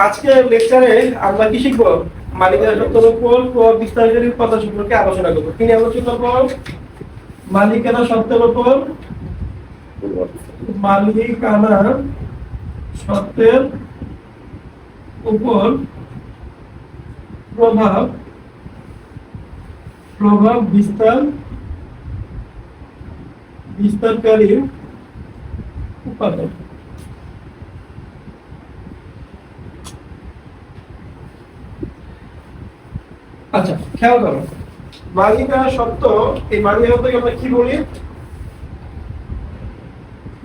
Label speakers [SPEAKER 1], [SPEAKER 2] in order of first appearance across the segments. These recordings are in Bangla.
[SPEAKER 1] আজকে লেকচারে আমরা কি শিখবো? মালিকানা সত্ত্বের উপর প্রভাব বিস্তারকারী কথা সম্পর্কে আলোচনা করবো। কি নিয়ে আলোচনা করবো? মালিকানা সত্ত্বের উপর মালিকানা সত্ত্বের উপর প্রভাব বিস্তারকারী উপাদান। আচ্ছা, খেয়াল করো, মালিকানা সত্ত্ব, এই মালিকানা সত্ত্বকে আমরা কি বলি?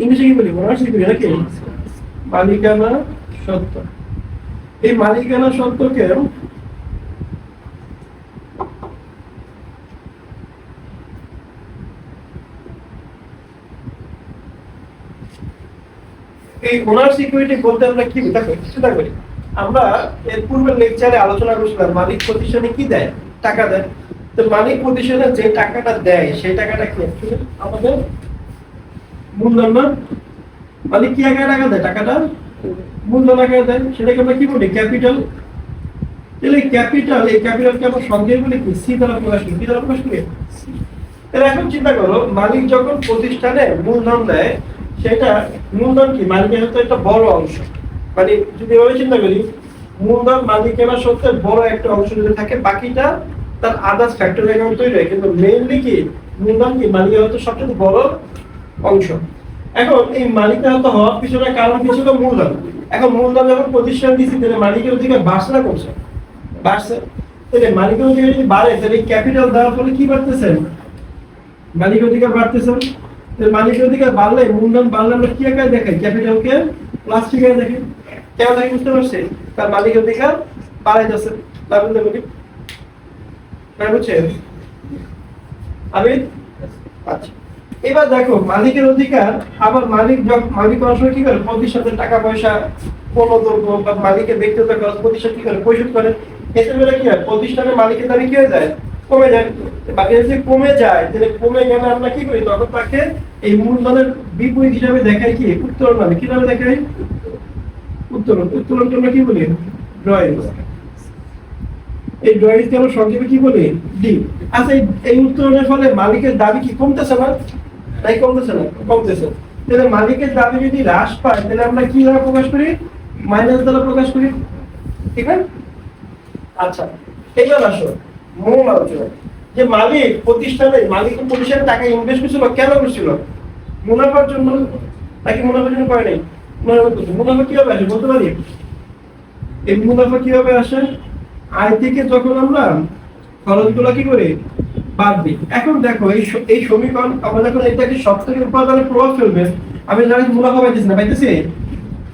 [SPEAKER 1] ইংলিশে কি বলি? মনে বলি নাকি? মালিকানা সত্ত্ব। এই মালিকানা সত্ত্বকে এই ওনার সিকিউরিটি বলতে আমরা কি চিন্তা করি? আমরা এর পূর্বের লেকচারে আলোচনা করছিলাম মালিক প্রতিষ্ঠানে কি দেয়? টাকা দেয়। তো মালিক প্রতিষ্ঠানে যে টাকাটা দেয় সেই টাকাটা কি আমাদের মূলধন না? মালিক কি আকারে টাকা দেয়? টাকাটা মূলধন আকারে দেয়। সেটাকে আমরা কি বলি? ক্যাপিটাল। তাহলে এই ক্যাপিটালকে আমরা সংক্ষেপে বলি কি? সি দ্বারা প্রকাশ করি। কি দ্বারা প্রকাশ করি? তাহলে এখন চিন্তা করো, মালিক যখন প্রতিষ্ঠানে মূলধন দেয়, সেটা মূলধন কি? মালিকের হয়তো একটা বড় অংশ। মানে যদি এভাবে চিন্তা করি, মূলধন মালিকেরা সত্ত্বের বড় একটা অংশ যদি থাকে, বাকিটা তার আদার্স ফ্যাক্টর অ্যাকাউন্ট তৈরি হয়। কিন্তু মেইনলি কি মূলধন কি মালিকের হয়তো সবচেয়ে বড় অংশ। এখন এই মালিকের হয়তো হওয়ার পিছনে কারণ কি ছিল? মূলধন। এখন মূলধন যখন প্রতিষ্ঠান দিচ্ছি, তাহলে মালিকের অধিকার বাড়ছে না কমছে? বাড়ছে। তাহলে মালিকের অধিকার যদি বাড়ে, তাহলে ক্যাপিটাল দেওয়ার ফলে কি বাড়তেছে? মালিকের অধিকার বাড়তেছে। মালিকের অধিকার বাড়লে, মূলধন বাড়লে আমরা কি আকারে দেখাই? ক্যাপিটালকে প্লাস্টিক আকারে দেখি। কেন দেখি? বুঝতে পারছি? তার মালিকের অধিকার বাড়াই যাচ্ছে। বুঝতে পারি? বুঝছেন? আচ্ছা, এবার দেখো, মালিকের অধিকার আবার মালিক অনেক সময় কি করে? প্রতিষ্ঠানের টাকা পয়সা প্রণোদর্য বা মালিকের ব্যক্তিগত খরচ প্রতিষ্ঠান কি করে? পরিশোধ করে। এতে করে কি হয়? প্রতিষ্ঠানের মালিকের দাবি কি হয়ে যায়? কমে যায়। বাকি যদি কমে যায়, তাহলে কমে গেলে আমরা কি করি? তখন তাকে এই মূলধনের বিপরীত হিসাবে দেখাই কি? উত্তোলন নামে। কি নামে দেখাই? উত্তোলন। উত্তোলনকে আমরা কি বলি? ড্রয়িং। এই ড্রয়িং কে আমরা সংক্ষেপে কি বলি? ডি। আচ্ছা, এই উত্তোলনের ফলে মালিকের দাবি কি কমতেছে না? তাই কমতেছে না? কমতেছে। তাহলে মালিকের দাবি যদি হ্রাস পায়, তাহলে আমরা কি দ্বারা প্রকাশ করি? মাইনাস দ্বারা প্রকাশ করি। ঠিক আছে? আচ্ছা, এইবার আসো মূল আলোচনা। যে মালিক প্রতিষ্ঠানে টাকা ইনভেস্ট করছিল, কেন করছিল? মুনাফার জন্য। নাকি মুনাফার জন্য করে নাই? মুনাফা কিভাবে আসে বলতে পারি? এই মুনাফা কিভাবে আসে? আয় থেকে যখন আমরা খরচগুলো কি করে বাদ দিই। এখন দেখো, এই সমীকরণ আমরা যখন এটাকে সবথেকে উপাদানে প্রভাব ফেলবে, আমি জানি মুনাফা পাইতেছি না, পাইতেছি?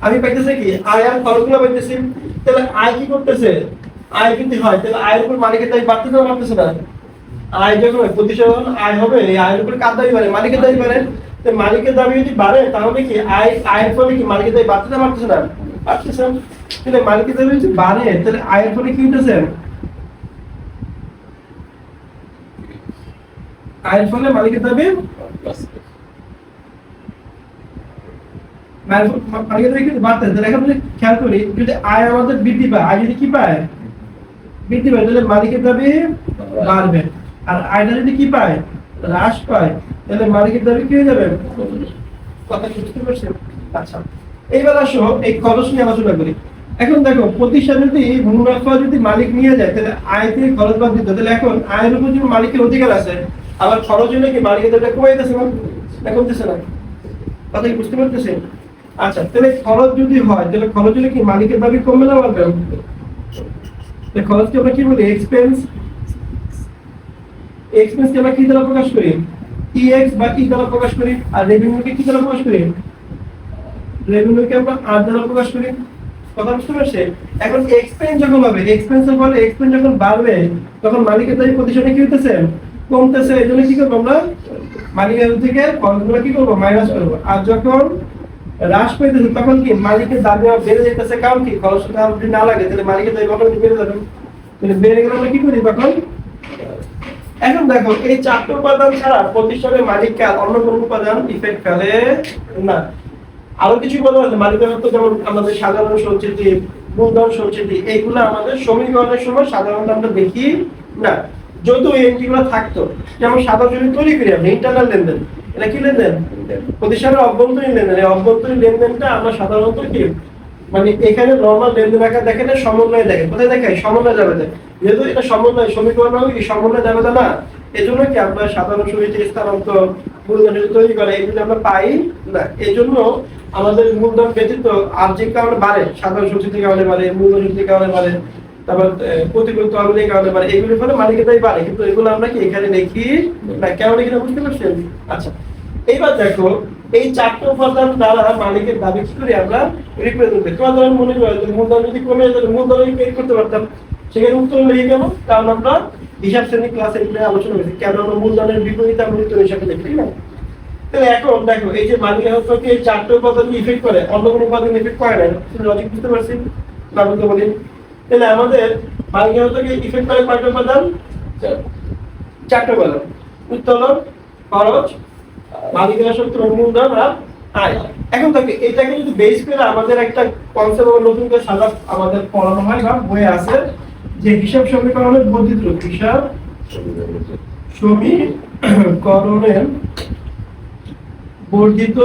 [SPEAKER 1] আমি পাইতেছি কি? আয় আর খরচগুলো পাইতেছি। তাহলে আয় কি করতেছে? আয় কিন্তু হয়। তাহলে আয়ের উপর মালিকের দাবি বাড়তেছে না বাড়তেছে না? আয় যখন প্রতিষ্ঠান আয় হবে, এই আয়ের উপর কার দাবি বাড়ে? মালিকের দাবি বাড়ে। তো মালিকের দাবি যদি বাড়ে, তাহলে কি আয়ের ফলে কি মালিকের দাবি বাড়তেছে না বাড়তেছে না? বাড়তেছে। তাহলে মালিকের দাবি যদি বাড়ে, তাহলে আয়ের ফলে কি হইতেছে? আয়ের ফলে মালিকের দাবি কিন্তু বাড়তেছে। তাহলে এখন যদি খেয়াল করি, যদি আয় আমাদের বৃদ্ধি পায়, আয় যদি কি পায়? বৃদ্ধি পায়, তাহলে মালিকের দাবি বাড়বে। আর আয়টা যদি কি পায়? হ্রাস পায়, তাহলে মালিকের দাবি কি হয়ে যাবে? কথা বুঝতে পারছেন? আচ্ছা, এইবার আসো এই খরচ নিয়ে আলোচনা করি। এখন দেখো, প্রতিষ্ঠান যদি মুনাফা যদি মালিক নিয়ে যায়, তাহলে আয় থেকে খরচ বাদ দিতে। তাহলে এখন আয়ের উপর যদি মালিকের অধিকার আছে, আবার খরচ হলে কি মালিকের দাবিটা কমে যেতেছে না? কমতেছে না? কথা কি বুঝতে পারতেছেন? আচ্ছা, তাহলে খরচ যদি হয়, তাহলে খরচ হলে কি মালিকের দাবি কমবে না বাড়বে? খরচকে আমরা কি বলি? এক্সপেন্স। এক্সপেন্সকে আমরা কি দ্বারা প্রকাশ করি? ইএক্স বা ই দ্বারা প্রকাশ করি। আর রেভিনিউকে কি দ্বারা প্রকাশ করি? রেভিনিউকে আমরা আর দ্বারা প্রকাশ করি। কথা বুঝতে পারছেন? এখন এক্সপেন্স যখন হবে, এক্সপেন্সের ফলে এক্সপেন্স যখন বাড়বে, তখন মালিকের দাবি প্রতিষ্ঠানে কি হইতেছে? কমতেছে। এই জন্য কি করবো? আমরা মালিকের থেকে খরচগুলো কি করবো? মাইনাস করবো। আর যখন হ্রাস পাইতেছে, তখন কি মালিকের দাবি বেড়ে যেতেছে। কারণ কি? খরচটা যদি না লাগে, তাহলে মালিকের দাবি কখন বেড়ে যাবে? তাহলে বেড়ে গেলে আমরা কি করি তখন? এখন দেখো, এই চারটি উপাদান ছাড়া প্রতিষ্ঠানের মালিককে অন্য কোনো উপাদান ইফেক্ট ফেলে না। আরো কিছু উপাদান আছে মালিকানা, যেমন আমাদের সাধারণ সঞ্চিতি, মূলধন সঞ্চিতি এইগুলো আমাদের সমীকরণের সময় সাধারণত আমরা দেখি না। যদি ওই এন্ট্রিগুলো থাকতো, যেমন সাদা জমি তৈরি করি আমরা ইন্টারনাল লেনদেন, এটা কি লেনদেন? প্রতিষ্ঠানের অভ্যন্তরীণ লেনদেন। এই অভ্যন্তরীণ লেনদেনটা আমরা সাধারণত কি মানে এখানে নরমাল লেনদেন আকার দেখেন না, সমন্বয় দেখেন। কোথায় দেখায়? সমন্বয় যাবে দেয়। যেহেতু এটা সমন্বয় সমীকরণ হবে কি সমন্বয় যাবে না, এজন্য কি আমরা সাধারণ সমিতি স্থানান্তর মূলধন তৈরি করে এগুলো আমরা পাই না। এজন্য আমাদের মূলধন ব্যতীত আর যে কারণে বাড়ে, সাধারণ সমিতির কারণে বাড়ে, মূলধন সমিতির কারণে বাড়ে, তারপর প্রতিকূল তহবিলের কারণে বাড়ে, এগুলোর ফলে মালিকের দায় বাড়ে, কিন্তু এগুলো আমরা কি এখানে দেখি না। কেন দেখি না বুঝতে পারছেন? আচ্ছা, এইবার দেখো এই চারটি উপাদান দ্বারা মালিকের দাবি কি করি আমরা রিপ্রেজেন্ট করি। তোমার ধরেন মনে করো মূলধন যদি কমে যায় মূলধন বের করতে পারতাম, সেখানে উত্তর লিখে কেন? কারণ আমরা হিসাব শ্রেণী ক্লাসে আলোচনা করেছি কেন আমরা মূলধনের বিপরীতে আমরা উত্তর হিসাবে লিখি না। তাহলে এখন দেখো এই যে মালিকের হস্তকে এই চারটি উপাদান ইফেক্ট করে, অন্য কোনো উপাদান ইফেক্ট করে না। লজিক বুঝতে পারছি না? বলতে বলি তাহলে আমাদের মালিকের হস্তকে ইফেক্ট করে কয়টা উপাদান? চারটি উপাদান। উত্তোলন, খরচ, মালিকের সূত্র, মূলধন আর আয়। এখন দেখো এটাকে যদি বেস করে আমাদের একটা কনসেপ্ট নতুন করে সাজা আমাদের পড়ানো হয় বা বইয়ে আছে যে হিসাব সমীকরণের বর্ধিত রূপ। হিসাব সমীকরণের বর্ধিত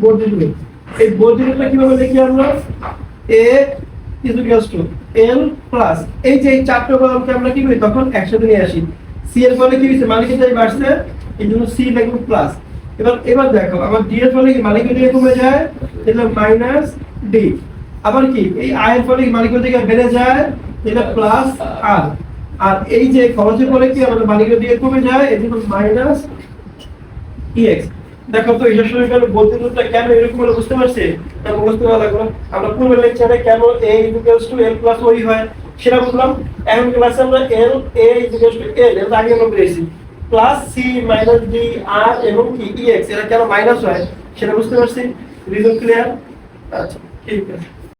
[SPEAKER 1] বর্ধিত রূপ। এই বর্ধিত রূপটা কিভাবে লিখি আমরা? a is equals to l plus এই যে এই চারটি উপাদানকে আমরা কি করি তখন একসাথে নিয়ে আসি। c এর ফলে কি হইছে? মালিকের দায় বাড়ছে, এইজন্য c লিখব প্লাস। এবার দেখো আমার d এর ফলে কি মালিকের দায় কমে যায়, এটা মাইনাস d। আবার কি এই i এর ফলে কি মালিকের দায় বেড়ে যায়, এটা প্লাস r। আর এই যে খরচের ফলে কি আমাদের মালিকের দায় কমে যায়, এজন্য মাইনাস ex। দেখো তো হিসাব সমীকরণের বর্ধিত রূপটা কেন এরকম হলো বুঝতে পারছি? তার মুখস্থ করা লাগলো। আমরা পূর্বের লেকচারে কেন a l plus y হয় সেটা বুঝলাম। এখন ক্লাসে আমরা l a l এটা আগে আমরা পেয়েছি plus c minus d r এবং কি ex এটা কেন মাইনাস হয় সেটা বুঝতে পারছি। Reason clear? আচ্ছা ঠিক আছে।